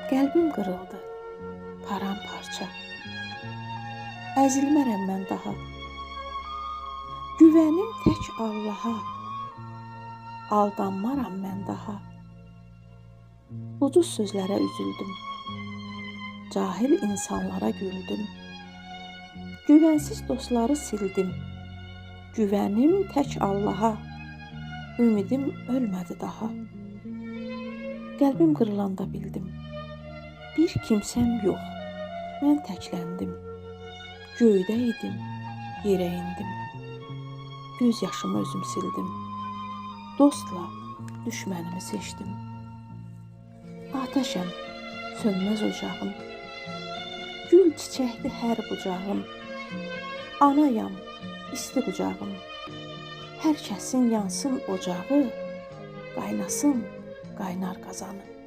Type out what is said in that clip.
Qəlbim qırıldı, paramparça. Əzilmərəm mən daha. Güvənim tək Allaha. Aldanmaram mən daha. Ucuz sözlərə üzüldüm. Cahil insanlara güldüm. Güvənsiz dostları sildim. Güvənim tək Allaha. Ümidim ölmədi daha. Qəlbim qırılanda bildim. Bir kimsəm yox, mən təkləndim. Göydə idim, yerə indim. Göz yaşımı özüm sildim. Dostla düşmənimi seçdim. Atəşəm, sönməz ocağım. Gül çiçəkdi hər bucağım. Anayam, isti qucağım. Hər kəsin yansın ocağı, qaynasın qaynar qazanı.